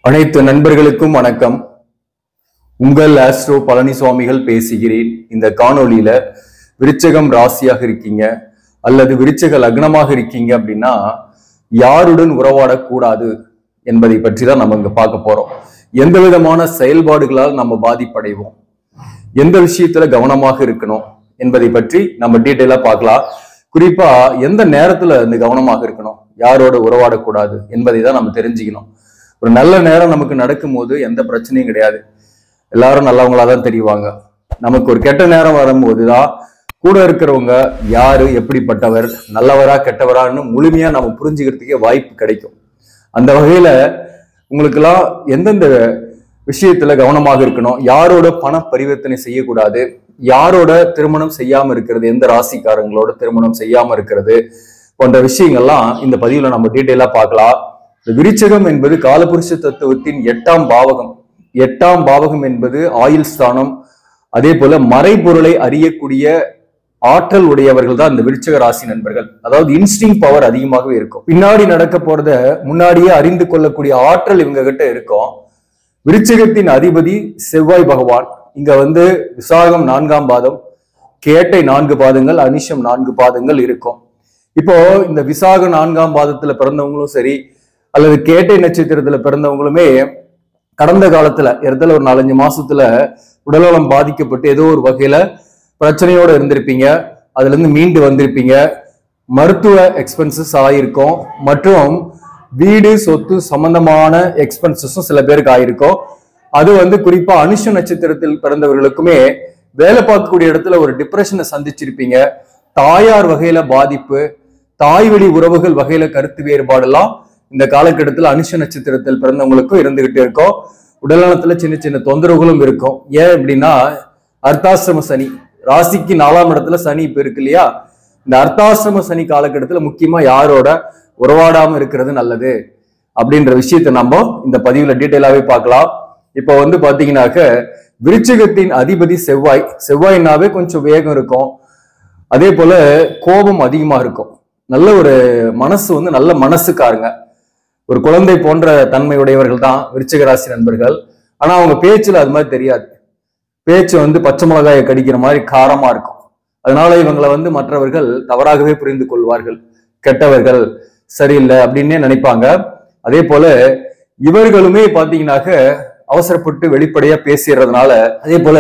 அனைத்து நண்பர்களுக்கும் வணக்கம். உங்கள் ஆஸ்ட்ரோ பழனிசுவாமிகள் பேசுகிறேன். இந்த காணொளியில விருச்சகம் ராசியாக இருக்கீங்க அல்லது விருச்சக லக்னமாக இருக்கீங்க அப்படின்னா யாருடன் உறவாடக்கூடாது என்பதை பற்றி தான் நம்ம இங்க பார்க்க போறோம். எந்த விதமான செயல்பாடுகளால் நம்ம பாதிப்படைவோம், எந்த விஷயத்துல கவனமாக இருக்கணும் என்பதை பற்றி நம்ம டீட்டெயிலா பார்க்கலாம். குறிப்பா எந்த நேரத்துல இந்த கவனமாக இருக்கணும், யாரோட உறவாடக்கூடாது என்பதை தான் நம்ம தெரிஞ்சுக்கணும். ஒரு நல்ல நேரம் நமக்கு நடக்கும் போது எந்த பிரச்சனையும் கிடையாது, எல்லாரும் நல்லவங்களா தான் தெரிவாங்க. நமக்கு ஒரு கெட்ட நேரம் வரும்போதுதான் கூட இருக்கிறவங்க யாரு எப்படிப்பட்டவர், நல்லவரா கெட்டவரான்னு முழுமையா நம்ம புரிஞ்சுக்கிறதுக்கே வாய்ப்பு கிடைக்கும். அந்த வகையில உங்களுக்கெல்லாம் எந்தெந்த விஷயத்துல கவனமாக இருக்கணும், யாரோட பண பரிவர்த்தனை செய்யக்கூடாது, யாரோட திருமணம் செய்யாம இருக்கிறது, எந்த ராசிக்காரங்களோட திருமணம் செய்யாம இருக்கிறது போன்ற விஷயங்கள்லாம் இந்த பதிவுல நம்ம டீட்டெயிலா பார்க்கலாம். விருச்சகம் என்பது காலபுருஷ தத்துவத்தின் 8ஆம் பாவகம். 8ஆம் பாவகம் என்பது ஆயுள் ஸ்தானம். அதே போல மறைபொருளை அறியக்கூடிய ஆற்றல் உடையவர்கள் தான் இந்த விருச்சக ராசி நண்பர்கள். அதாவது இன்ஸ்டிங் பவர் அதிகமாகவே இருக்கும். பின்னாடி நடக்க போறத முன்னாடியே அறிந்து கொள்ளக்கூடிய ஆற்றல் இவங்க கிட்ட இருக்கும். விருச்சகத்தின் அதிபதி செவ்வாய் பகவான். இங்க விசாகம் 4ஆம் பாதம், கேட்டை 4 பாதங்கள், அனிஷம் 4 பாதங்கள் இருக்கும். இப்போ இந்த விசாக 4ஆம் பாதத்துல பிறந்தவங்களும் சரி அல்லது கேட்டை நட்சத்திரத்துல பிறந்தவங்களுமே கடந்த காலத்துல இடத்துல ஒரு 4-5 மாசத்துல உடல்நலம் பாதிக்கப்பட்டு ஏதோ ஒரு வகையில பிரச்சனையோட இருந்திருப்பீங்க. அதுல இருந்து மீண்டு வந்திருப்பீங்க. மருத்துவ எக்ஸ்பென்சஸ் ஆயிருக்கும் மற்றும் வீடு சொத்து சம்பந்தமான எக்ஸ்பென்சஸும் சில பேருக்கு ஆயிருக்கும். அது குறிப்பா அனுஷ நட்சத்திரத்தில் பிறந்தவர்களுக்குமே வேலை பார்க்கக்கூடிய இடத்துல ஒரு டிப்ரெஷனை சந்திச்சிருப்பீங்க. தாயார் வகையில பாதிப்பு, தாய் வழி உறவுகள் வகையில கருத்து வேறுபாடெல்லாம் இந்த காலகட்டத்தில் அனுஷ நட்சத்திரத்தில் பிறந்தவங்களுக்கும் இருந்துகிட்டு இருக்கும். உடல்நலத்துல சின்ன சின்ன தொந்தரவுகளும் இருக்கும். ஏன் அப்படின்னா அர்த்தாசிரம சனி, ராசிக்கு 4ஆம் இடத்துல சனி இப்ப இருக்கு இல்லையா. இந்த அர்த்தாசிரம சனி காலகட்டத்துல முக்கியமா யாரோட உறவாடாம இருக்கிறது நல்லது அப்படின்ற விஷயத்த நம்ம இந்த பதிவுல டீட்டெயிலாவே பார்க்கலாம். இப்ப பாத்தீங்கன்னாக்க விருச்சிகத்தின் அதிபதி செவ்வாய். செவ்வாய்னாவே கொஞ்சம் வேகம் இருக்கும், அதே போல கோபம் அதிகமா இருக்கும். நல்ல ஒரு மனசு நல்ல மனசுக்காருங்க, ஒரு குழந்தை போன்ற தன்மையுடையவர்கள் தான் விருச்சிக ராசி நண்பர்கள். ஆனா அவங்க பேச்சுல அது மாதிரி தெரியாது. பேச்சு பச்சை மிளகாயை கடிக்கிற மாதிரி காரமா இருக்கும். அதனால இவங்களை மற்றவர்கள் தவறாகவே புரிந்து கொள்வார்கள், கெட்டவர்கள், சரியில்லை அப்படின்னே நினைப்பாங்க. அதே போல இவர்களுமே பாத்தீங்கன்னாக்க அவசரப்பட்டு வெளிப்படையா பேசிடுறதுனால, அதே போல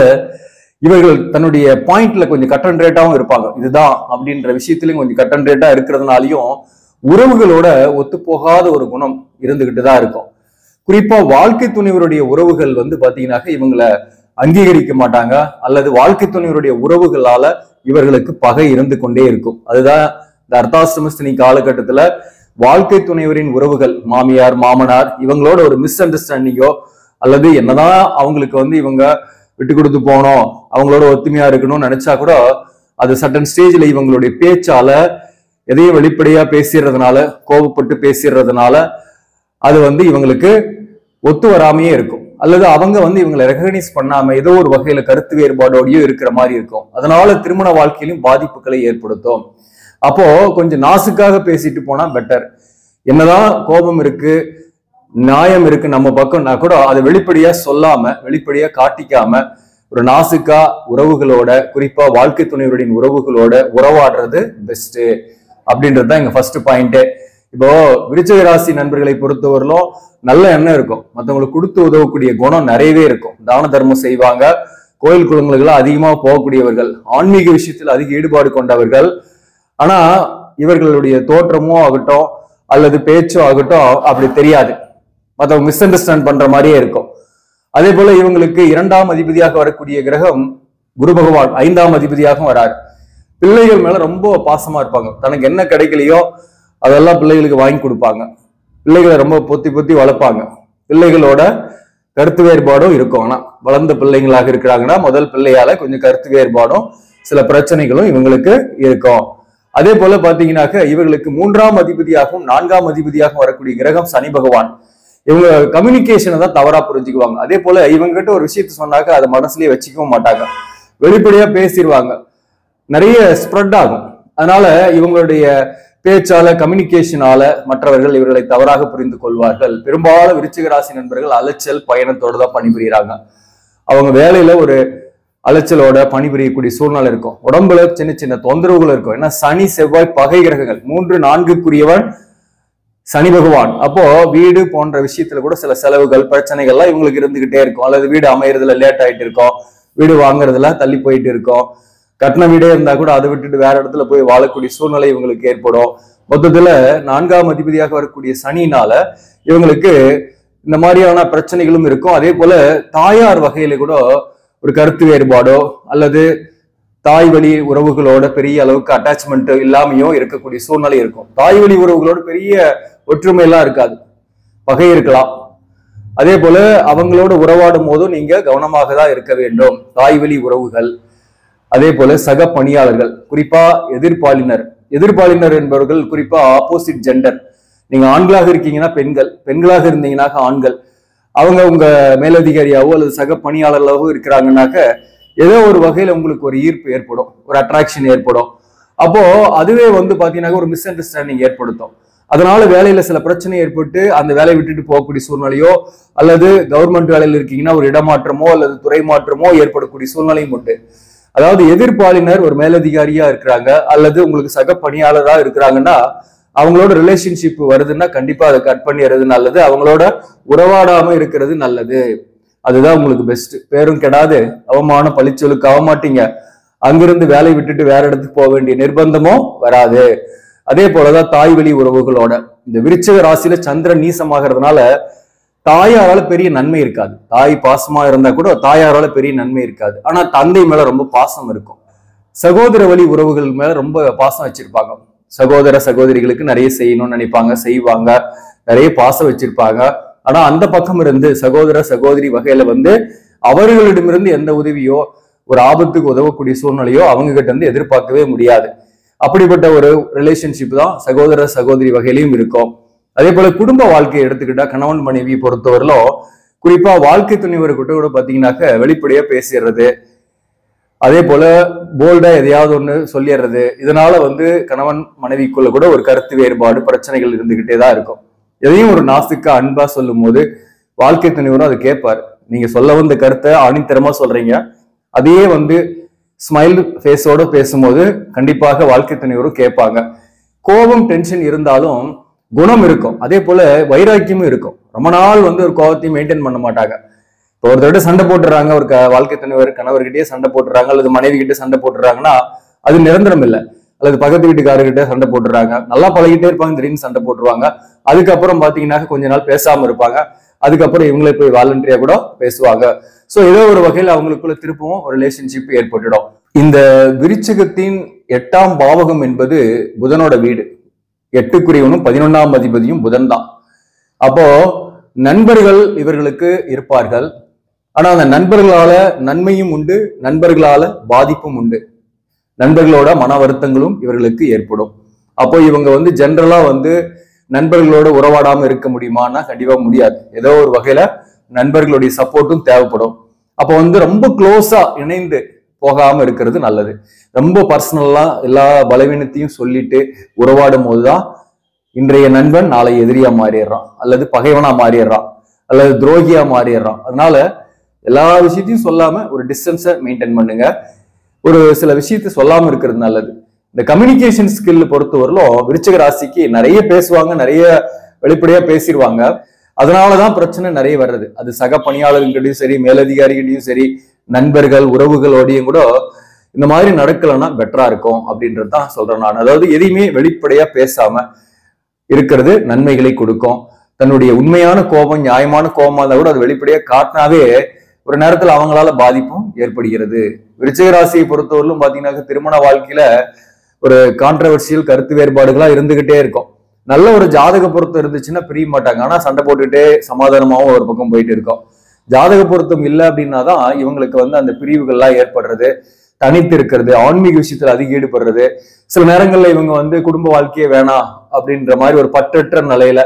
இவர்கள் தன்னுடைய பாயிண்ட்ல கொஞ்சம் கட் அண்ட் ரேட்டாவும் இருப்பாங்க. இதுதான் அப்படின்ற விஷயத்திலையும் கொஞ்சம் கட் அண்ட் ரேட்டா இருக்கிறதுனாலையும் உறவுகளோட ஒத்துப்போகாத ஒரு குணம் இருந்துகிட்டு தான் இருக்கும். குறிப்பா வாழ்க்கை துணைவருடைய உறவுகள் பாத்தீங்கன்னாக்க இவங்களை அங்கீகரிக்க மாட்டாங்க, அல்லது வாழ்க்கை துணைவருடைய உறவுகளால இவர்களுக்கு பகை இருந்து கொண்டே இருக்கும். அதுதான் இந்த அர்த்தாசிரமஸ்தினி காலகட்டத்துல வாழ்க்கை துணைவரின் உறவுகள், மாமியார் மாமனார், இவங்களோட ஒரு மிஸ் அண்டர்ஸ்டாண்டிங்கோ அல்லது என்னதான் அவங்களுக்கு இவங்க விட்டு கொடுத்து போனோம், அவங்களோட ஒத்துமையா இருக்கணும்னு நினைச்சா கூட அது சட்டன் ஸ்டேஜ்ல இவங்களுடைய பேச்சால எதையும் வெளிப்படையா பேசிடுறதுனால, கோபப்பட்டு பேசிடுறதுனால அது இவங்களுக்கு ஒத்து வராமையே இருக்கும். அல்லது அவங்க இவங்களை ரெகக்னைஸ் பண்ணாம ஏதோ ஒரு வகையில கருத்து வேறுபாடோடையும் இருக்கிற மாதிரி இருக்கும். அதனால திருமண வாழ்க்கையிலும் பாதிப்புகளை ஏற்படுத்தும். அப்போ கொஞ்சம் நாசுக்காக பேசிட்டு போனா பெட்டர். என்னதான் கோபம் இருக்கு, நியாயம் இருக்கு நம்ம பக்கம்னா கூட அதை வெளிப்படையா சொல்லாம, வெளிப்படையா காட்டிக்காம ஒரு நாசுக்கா உறவுகளோட, குறிப்பா வாழ்க்கை துணைவருடைய உறவுகளோட உறவாடுறது பெஸ்ட் அப்படின்றதுதான் எங்க ஃபர்ஸ்ட் பாயிண்ட். இப்போ விருச்சிக ராசி நண்பர்களை பொறுத்தவரையிலும் நல்ல எண்ணம் இருக்கும், மற்றவங்களுக்கு கொடுத்து உதவக்கூடிய குணம் நிறையவே இருக்கும். தான தர்மம் செய்வாங்க, கோயில் குளங்களுக்கெல்லாம் அதிகமா போகக்கூடியவர்கள், ஆன்மீக விஷயத்தில் அதிக ஈடுபாடு கொண்டவர்கள். ஆனா இவர்களுடைய தோற்றமோ ஆகட்டும் அல்லது பேச்சோ ஆகட்டும் அப்படி தெரியாது, மற்றவங்க மிஸ் அண்டர்ஸ்டாண்ட் பண்ற மாதிரியே இருக்கும். அதே போல இவங்களுக்கு 2ஆம் அதிபதியாக வரக்கூடிய கிரகம் குரு பகவான் 5ஆம் அதிபதியாகவும் வராரு. பிள்ளைகள் மேல ரொம்ப பாசமா இருப்பாங்க. தனக்கு என்ன கிடைக்கலையோ அதெல்லாம் பிள்ளைகளுக்கு வாங்கி கொடுப்பாங்க. பிள்ளைகளை ரொம்ப பொத்தி பொத்தி வளர்ப்பாங்க. பிள்ளைகளோட கருத்து வேறுபாடும் இருக்கும். ஆனா வளர்ந்த பிள்ளைங்களாக இருக்கிறாங்கன்னா முதல் பிள்ளையால கொஞ்சம் கருத்து வேறுபாடும் சில பிரச்சனைகளும் இவங்களுக்கு இருக்கும். அதே போல பாத்தீங்கன்னாக்க இவர்களுக்கு 3ஆம் அதிபதியாகவும் 4ஆம் அதிபதியாகவும் வரக்கூடிய கிரகம் சனி பகவான். இவங்க கம்யூனிகேஷனை தான் தவறா புரிஞ்சுக்குவாங்க. அதே போல இவங்க கிட்ட ஒரு விஷயத்த சொன்னாக்க அதை மனசுலயே வச்சுக்கவும் மாட்டாங்க, வெளிப்படையா பேசிடுவாங்க, நிறைய ஸ்ப்ரெட் ஆகும். அதனால இவங்களுடைய பேச்சால கம்யூனிகேஷனால மற்றவர்கள் இவர்களை தவறாக புரிந்து கொள்வார்கள். பெரும்பாலும் விருச்சிக ராசி நண்பர்கள் அலைச்சல் பயணத்தோட தான் பணிபுரிகிறாங்க. அவங்க வேலையில ஒரு அலைச்சலோட பணிபுரியக்கூடிய சூழ்நிலை இருக்கும். உடம்புல சின்ன சின்ன தொந்தரவுகள் இருக்கும். ஏன்னா சனி செவ்வாய் பகை கிரகங்கள் 3, 4க்குரியவன் சனி பகவான். அப்போ வீடு போன்ற விஷயத்துல கூட சில செலவுகள் பிரச்சனைகள்லாம் இவங்களுக்கு இருந்துகிட்டே இருக்கும். அல்லது வீடு அமையறதுல லேட் ஆயிட்டு இருக்கும், வீடு வாங்குறதுல தள்ளி போயிட்டு இருக்கும். கட்டின வீடே இருந்தா கூட அதை விட்டுட்டு வேற இடத்துல போய் வாழக்கூடிய சூழ்நிலை இவங்களுக்கு ஏற்படும். மொத்தத்துல 4ஆம் அதிபதியாக வரக்கூடிய சனினால இவங்களுக்கு இந்த மாதிரியான பிரச்சனைகளும் இருக்கும். அதே போல தாயார் வகையில கூட ஒரு கருத்து வேறுபாடோ அல்லது தாய் வழி உறவுகளோட பெரிய அளவுக்கு அட்டாச்மெண்ட் இல்லாமையோ இருக்கக்கூடிய சூழ்நிலை இருக்கும். தாய் வழி உறவுகளோட பெரிய ஒற்றுமை எல்லாம் இருக்காது, பகை இருக்கலாம். அதே போல அவங்களோட உறவாடும் போதும் நீங்க கவனமாக தான் இருக்க வேண்டும். தாய் வழி உறவுகள், அதே போல சக பணியாளர்கள், குறிப்பா எதிர்பாலினர் என்பவர்கள் குறிப்பா ஆப்போசிட் ஜெண்டர். நீங்க ஆண்களாக இருக்கீங்கன்னா பெண்கள், பெண்களாக இருந்தீங்கன்னா ஆண்கள், அவங்க உங்க மேலதிகாரியாவோ அல்லது சக பணியாளர்களாவோ இருக்கிறாங்கன்னாக்க ஏதோ ஒரு வகையில உங்களுக்கு ஒரு ஈர்ப்பு ஏற்படும், ஒரு அட்ராக்ஷன் ஏற்படும். அப்போ அதுவே பாத்தீங்கன்னா ஒரு மிஸ் அண்டர்ஸ்டாண்டிங் ஏற்படுத்தும். அதனால வேலையில சில பிரச்சனை ஏற்பட்டு அந்த வேலையை விட்டுட்டு போகக்கூடிய சூழ்நிலையோ அல்லது கவர்மெண்ட் வேலையில இருக்கீங்கன்னா ஒரு இடமாற்றமோ அல்லது துறை மாற்றமோ ஏற்படக்கூடிய சூழ்நிலையும் உண்டு. அதாவது எதிர்பாலினர் ஒரு மேலதிகாரியா இருக்கிறாங்க அல்லது உங்களுக்கு சக பணியாளரா இருக்கிறாங்கன்னா அவங்களோட ரிலேஷன்ஷிப் வருதுன்னா கண்டிப்பா அதை கட் பண்ணிடுறது நல்லது. அவங்களோட உறவாடாம இருக்கிறது நல்லது. அதுதான் உங்களுக்கு பெஸ்ட். பேரும் கெடாது, அவமானம் பழிச்சொலுக்கு ஆக மாட்டீங்க. அங்கிருந்து வேலையை விட்டுட்டு வேற இடத்துக்கு போக வேண்டிய நிர்பந்தமும் வராது. அதே போலதான் தாய் வழி உறவுகளோட இந்த விருச்சிக ராசியில சந்திரன் நீசமாகிறதுனால தாயாரால பெரிய நன்மை இருக்காது. தாய் பாசமா இருந்தா கூட தாயாரால பெரிய நன்மை இருக்காது. ஆனா தந்தை மேல ரொம்ப பாசம் இருக்கும். சகோதர வழி உறவுகள் மேல ரொம்ப பாசம் வச்சிருப்பாங்க. சகோதர சகோதரிகளுக்கு நிறைய செய்யணும்னு நினைப்பாங்க, செய்வாங்க, நிறைய பாசம் வச்சிருப்பாங்க. ஆனா அந்த பக்கம் இருந்து சகோதர சகோதரி வகையில அவர்களிடமிருந்து எந்த உதவியோ ஒரு ஆபத்துக்கு உதவக்கூடிய சூழ்நிலையோ அவங்க கிட்ட இருந்து எதிர்பார்க்கவே முடியாது. அப்படிப்பட்ட ஒரு ரிலேஷன்ஷிப் தான் சகோதர சகோதரி வகையிலையும் இருக்கும். அதே போல குடும்ப வாழ்க்கையை எடுத்துக்கிட்டா கணவன் மனைவி பொறுத்தவரையிலும் குறிப்பா வாழ்க்கை துணைவர் கிட்ட கூட பாத்தீங்கன்னாக்க வெளிப்படையா பேசிடுறது, அதே போல போல்டா எதையாவது ஒண்ணு சொல்லிடுறது. இதனால கணவன் மனைவிக்குள்ள கூட ஒரு கருத்து வேறுபாடு பிரச்சனைகள் இருந்துகிட்டே தான் இருக்கும். எதையும் ஒரு நாசுக்கா அன்பா சொல்லும் போது வாழ்க்கை துணைவரும் அதை கேட்பாரு. நீங்க சொல்ல வந்த கருத்தை ஆணித்தரமா சொல்றீங்க, அதையே ஸ்மைல் ஃபேஸோட பேசும்போது கண்டிப்பாக வாழ்க்கை துணைவரும் கேட்பாங்க. கோபம் டென்ஷன் இருந்தாலும் குணம் இருக்கும், அதே போல வைராக்கியமும் இருக்கும். ரொம்ப நாள் ஒரு கோபத்தையும் மெயின்டைன் பண்ண மாட்டாங்க. இப்போ ஒரு தடவை சண்டை போட்டுறாங்க, ஒரு வாழ்க்கை துணைவர் கணவர்கிட்டயே சண்டை போட்டுறாங்க அல்லது மனைவி கிட்டே சண்டை போட்டுறாங்கன்னா அது நிரந்தரம் இல்லை. அல்லது பக்கத்து வீட்டுக்காரர்கிட்ட சண்டை போட்டுறாங்க, நல்லா பழகிட்டே இருப்பாங்க, திடீர்னு சண்டை போட்டுருவாங்க. அதுக்கப்புறம் பாத்தீங்கன்னா கொஞ்ச நாள் பேசாம இருப்பாங்க. அதுக்கப்புறம் இவங்களே போய் வாலண்டரியா கூட பேசுவாங்க. சோ ஏதோ ஒரு வகையில அவங்களுக்குள்ள திருப்பவும் ஒரு ரிலேஷன்ஷிப் ஏற்பட்டுடும். இந்த விருச்சிகத்தின் 8ஆம் பாவகம் என்பது புதனோட வீடு. 8க்குரியவனும் 11ஆம் அதிபதியும் புதன் தான். அப்போ நண்பர்கள் இவர்களுக்கு இருப்பார்கள். ஆனா அந்த நண்பர்களால நன்மையும் உண்டு, நண்பர்களால பாதிப்பும் உண்டு. நண்பர்களோட மன வருத்தங்களும் இவர்களுக்கு ஏற்படும். அப்போ இவங்க ஜென்ரலா நண்பர்களோட உறவாடாம இருக்க முடியுமான்னா கண்டிப்பா முடியாது. ஏதோ ஒரு வகையில நண்பர்களுடைய சப்போர்ட்டும் தேவைப்படும். அப்போ ரொம்ப க்ளோஸா இணைந்து போகாம இருக்கிறது நல்லது. ரொம்ப பர்சனலா எல்லா பலவீனத்தையும் சொல்லிட்டு உறவாடும் போதுதான் இன்றைய நண்பன் நாளை எதிரியா மாறிடுறான், அல்லது பகைவனா மாறிடுறான், அல்லது துரோகியா மாறிடுறான். அதனால எல்லா விஷயத்தையும் சொல்லாம ஒரு டிஸ்டன்ஸை மெயின்டைன் பண்ணுங்க. ஒரு சில விஷயத்த சொல்லாம இருக்கிறது நல்லது. இந்த கம்யூனிகேஷன் ஸ்கில் பொறுத்தவரையிலும் விருச்சிக ராசிக்கு நிறைய பேசுவாங்க, நிறைய வெளிப்படையா பேசிடுவாங்க. அதனாலதான் பிரச்சனை நிறைய வர்றது. அது சக பணியாளர்கிட்டையும் சரி, மேலதிகாரிகிட்டையும் சரி, நண்பர்கள் உறவுகளோடையும் கூட இந்த மாதிரி நடக்கலன்னா பெட்டரா இருக்கும் அப்படின்றதுதான் சொல்றேன் நான். அதாவது எதையுமே வெளிப்படையா பேசாம இருக்கிறது நன்மைகளை கொடுக்கும். தன்னுடைய உண்மையான கோபம், நியாயமான கோபமா இருந்தா கூட அது வெளிப்படையா காட்டினாவே ஒரு நேரத்துல அவங்களால பாதிப்பும் ஏற்படுகிறது. விருச்சிக ராசியை பொறுத்தவரையிலும் பாத்தீங்கன்னா திருமண வாழ்க்கையில ஒரு கான்ட்ரவர்சியல் கருத்து வேறுபாடுகளா இருந்துகிட்டே இருக்கும். நல்ல ஒரு ஜாதக பொருத்தம் இருந்துச்சுன்னா பிரிய மாட்டாங்க, ஆனா சண்டை போட்டுட்டே சமாதானமாவும் ஒரு பக்கம் போயிட்டு இருக்கும். ஜாதக பொருத்தம் இல்லை அப்படின்னாதான் இவங்களுக்கு அந்த பிரிவுகள்லாம் ஏற்படுறது, தனித்து இருக்கிறது, ஆன்மீக விஷயத்துல அதிக ஈடுபடுறது. சில நேரங்கள்ல இவங்க குடும்ப வாழ்க்கையே வேணாம் அப்படின்ற மாதிரி ஒரு பற்றற்ற நிலையில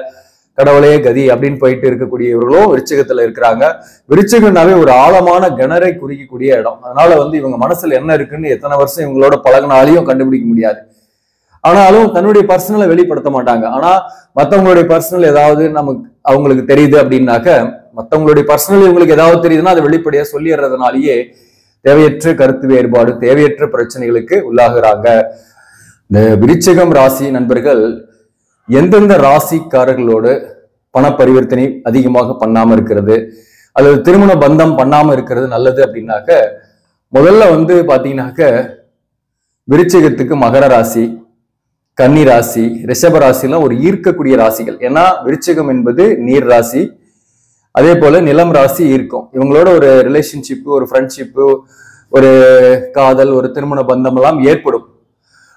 கடவுளே கதி அப்படின்னு போயிட்டு இருக்கக்கூடியவர்களும் விருச்சிகத்துல இருக்கிறாங்க. விருச்சிகம்னாவே ஒரு ஆழமான கிணறை குறிக்கக்கூடிய இடம். அதனால இவங்க மனசுல என்ன இருக்குன்னு எத்தனை வருஷம் இவங்களோட பழகினாலையும் கண்டுபிடிக்க முடியாது. ஆனாலும் தன்னுடைய பர்சனலை வெளிப்படுத்த மாட்டாங்க. ஆனா மத்தவங்களுடைய பர்சனல் ஏதாவது நமக்கு அவங்களுக்கு தெரியுது அப்படின்னாக்க, மத்தவங்களுடைய பர்சனல் இவங்களுக்கு ஏதாவது தெரியுதுன்னா அதை வெளிப்படையா சொல்லிடுறதுனாலயே தேவையற்ற கருத்து வேறுபாடு, தேவையற்ற பிரச்சனைகளுக்கு உள்ளாகுறாங்க. இந்த விருச்சிகம் ராசி நண்பர்கள் எந்தெந்த ராசிக்காரர்களோடு பண பரிவர்த்தனை அதிகமாக பண்ணாம இருக்கிறது அல்லது திருமண பந்தம் பண்ணாம இருக்கிறது நல்லது அப்படின்னாக்க, முதல்ல பாத்தீங்கன்னாக்க விருச்சிகத்துக்கு மகர ராசி, கன்னி ராசி, ரிஷப ராசிலாம் ஒரு ஈர்க்கக்கூடிய ராசிகள். ஏன்னா விருச்சிகம் என்பது நீர் ராசி, அதே போல நிலம் ராசி ஈர்க்கும். இவங்களோட ஒரு ரிலேஷன்ஷிப்பு, ஒரு ஃப்ரெண்ட்ஷிப்பு, ஒரு காதல், ஒரு திருமண பந்தம் எல்லாம் ஏற்படும்.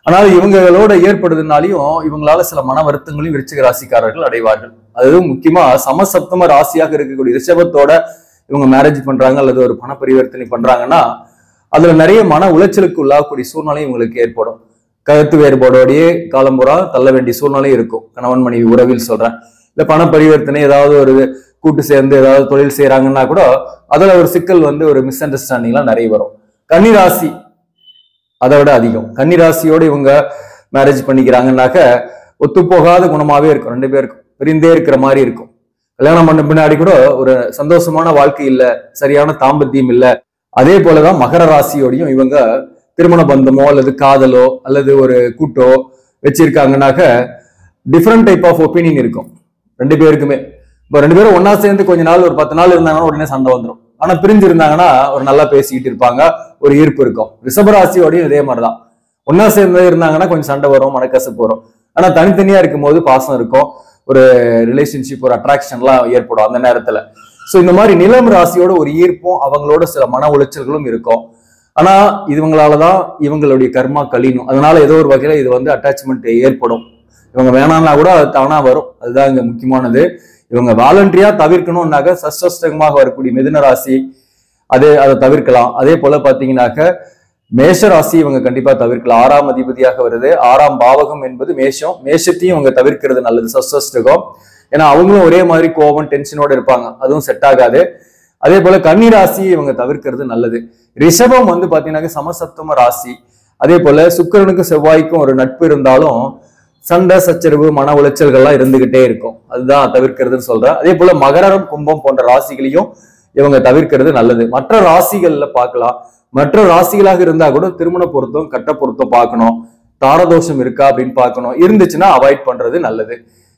ஆனால் இவங்களோட ஏற்படுறதுனாலையும் இவங்களால சில மன வருத்தங்களையும் விருச்சிக ராசிக்காரர்கள் அடைவார்கள். அதுவும் முக்கியமா சமசப்தம ராசியாக இருக்கக்கூடிய ரிஷபத்தோட இவங்க மேரேஜ் பண்றாங்க அல்லது ஒரு பண பரிவர்த்தனை பண்றாங்கன்னா அதுல நிறைய மன உளைச்சலுக்கு உள்ளாகக்கூடிய சூழ்நிலை இவங்களுக்கு ஏற்படும். கருத்து வேறுபாடோடையே காலம்புறா தள்ள வேண்டிய சூழ்நிலை இருக்கும். கணவன் மனைவி உறவில் சொல்றேன். இல்ல பண பரிவர்த்தனை ஏதாவது ஒரு கூட்டு சேர்ந்து ஏதாவது தொழில் செய்யறாங்கன்னா கூட அதுல ஒரு சிக்கல் ஒரு மிஸ் அண்டர்ஸ்டாண்டிங் எல்லாம் நிறைய வரும். கன்னிராசி அதை விட அதிகம். கன்னிராசியோடு இவங்க மேரேஜ் பண்ணிக்கிறாங்கன்னாக்க ஒத்துப்போகாத குணமாவே இருக்கும். ரெண்டு பேருக்கும் பிரிந்தே இருக்கிற மாதிரி இருக்கும். கல்யாணம் பண்ண பின்னாடி கூட ஒரு சந்தோஷமான வாழ்க்கை இல்ல, சரியான தாம்பத்தியம் இல்ல. அதே போலதான் மகர ராசியோடையும் இவங்க திருமண பந்தமோ அல்லது காதலோ அல்லது ஒரு கூட்டோ வச்சிருக்காங்கன்னாக்க டிஃப்ரெண்ட் டைப் ஆஃப் ஒப்பீனியன் இருக்கும் ரெண்டு பேருக்குமே. இப்போ ரெண்டு பேரும் ஒன்னா சேர்ந்து கொஞ்ச நாள் ஒரு 10 நாள் இருந்தாங்கன்னா உடனே சண்டை வந்துடும். ஆனா பிரிஞ்சு இருந்தாங்கன்னா ஒரு நல்லா பேசிக்கிட்டு இருப்பாங்க, ஒரு ஈர்ப்பு இருக்கும். ரிஷபராசியோடையும் இதே மாதிரிதான். ஒன்னா சேர்ந்து இருந்தாங்கன்னா கொஞ்சம் சண்டை வரும், மனக்கசப்பு வரும். ஆனா தனித்தனியா இருக்கும் போது பாசம் இருக்கும், ஒரு ரிலேஷன்ஷிப், ஒரு அட்ராக்ஷன்லாம் ஏற்படும் அந்த நேரத்துல. ஸோ இந்த மாதிரி நிலம் ராசியோட ஒரு ஈர்ப்பும் அவங்களோட சில மன உளைச்சல்களும் இருக்கும். ஆனா இவங்களாலதான் இவங்களுடைய கர்மா கழியணும். அதனால ஏதோ ஒரு வகையில இது அட்டாச்மெண்ட் ஏற்படும். இவங்க வேணாம்னா கூட அது தானா வரும். அதுதான் இங்க முக்கியமானது. இவங்க வாலண்டரியா தவிர்க்கணும்னாக்க சஷ்டமாக வரக்கூடிய மிதுன ராசி அதை தவிர்க்கலாம். அதே போல பாத்தீங்கன்னாக்க மேஷ ராசி இவங்க கண்டிப்பா தவிர்க்கலாம். 6ஆம் அதிபதியாக வருது. 6ஆம் பாவகம் என்பது மேஷம். மேஷத்தையும் இவங்க தவிர்க்கிறது நல்லது, சஷ்டகம். ஏன்னா அவங்களும் ஒரே மாதிரி கோபம் டென்ஷனோட இருப்பாங்க, அதுவும் செட் ஆகாது. அதே போல கன்னி ராசி இவங்க தவிர்க்கிறது நல்லது. ரிஷபம் பாத்தீங்கன்னா சமசப்தம ராசி. அதே போல சுக்கிரனுக்கும் செவ்வாய்க்கும் ஒரு நட்பு இருந்தாலும் சண்டை சச்சரவு மன உளைச்சல்கள்லாம் இருந்துகிட்டே இருக்கும். அதுதான் தவிர்க்கிறதுன்னு சொல்றேன். அதே போல மகரம் கும்பம் போன்ற ராசிகளையும் இவங்க தவிர்க்கிறது நல்லது. மற்ற ராசிகள்ல பார்க்கலாம். மற்ற ராசிகளாக இருந்தா கூட திருமண பொருத்தம், கட்ட பொருத்தம் பார்க்கணும். தாரதோஷம் இருக்கா அப்படின்னு பார்க்கணும். இருந்துச்சுன்னா அவாய்ட் பண்றது நல்லது.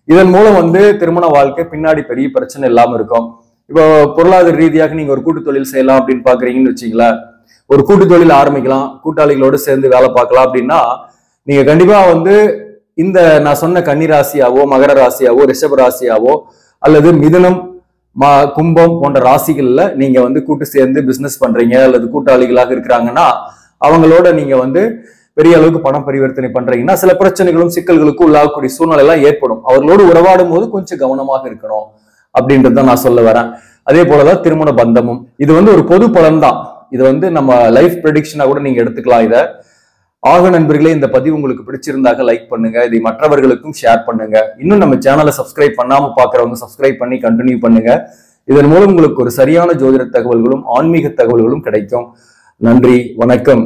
இதன் மூலம் திருமண வாழ்க்கை பின்னாடி பெரிய பிரச்சனை இல்லாம இருக்கும். இப்போ பொருளாதார ரீதியாக நீங்க ஒரு கூட்டு தொழில் செய்யலாம் அப்படின்னு பாக்குறீங்கன்னு வச்சுங்களேன். ஒரு கூட்டு தொழில் ஆரம்பிக்கலாம், கூட்டாளிகளோடு சேர்ந்து வேலை பார்க்கலாம் அப்படின்னா நீங்க கண்டிப்பா இந்த நான் சொன்ன கன்னி ராசியாவோ, மகர ராசியாவோ, ரிஷப ராசியாவோ அல்லது மிதுனம், கும்பம் போன்ற ராசிகள்ல நீங்க கூட்டு சேர்ந்து பிசினஸ் பண்றீங்க அல்லது கூட்டாளிகளாக இருக்கிறாங்கன்னா அவங்களோட நீங்க பெரிய அளவுக்கு பணம் பரிவர்த்தனை பண்றீங்கன்னா சில பிரச்சனைகளும் சிக்கல்களுக்கும் உள்ளாகக்கூடிய சூழ்நிலை எல்லாம் ஏற்படும். அவர்களோடு உறவாடும் போது கொஞ்சம் கவனமாக இருக்கணும் அப்படின்றத நான் சொல்ல வரேன். அதே போலதான் திருமண பந்தமும். இது ஒரு பொது பலன் தான். இது நம்ம லைஃப் ப்ரெடிக்ஷனா கூட நீங்க எடுத்துக்கலாம். இதை ஆக நண்பர்களே, இந்த பதிவு உங்களுக்கு பிடிச்சிருந்தாக லைக் பண்ணுங்க, இதை மற்றவர்களுக்கும் ஷேர் பண்ணுங்க. இன்னும் நம்ம சேனலை சப்ஸ்கிரைப் பண்ணாம பாக்குறவங்க சப்ஸ்கிரைப் பண்ணி கண்டினியூ பண்ணுங்க. இதன் மூலம் உங்களுக்கு ஒரு சரியான ஜோதிட தகவல்களும் ஆன்மீக தகவல்களும் கிடைக்கும். நன்றி, வணக்கம்.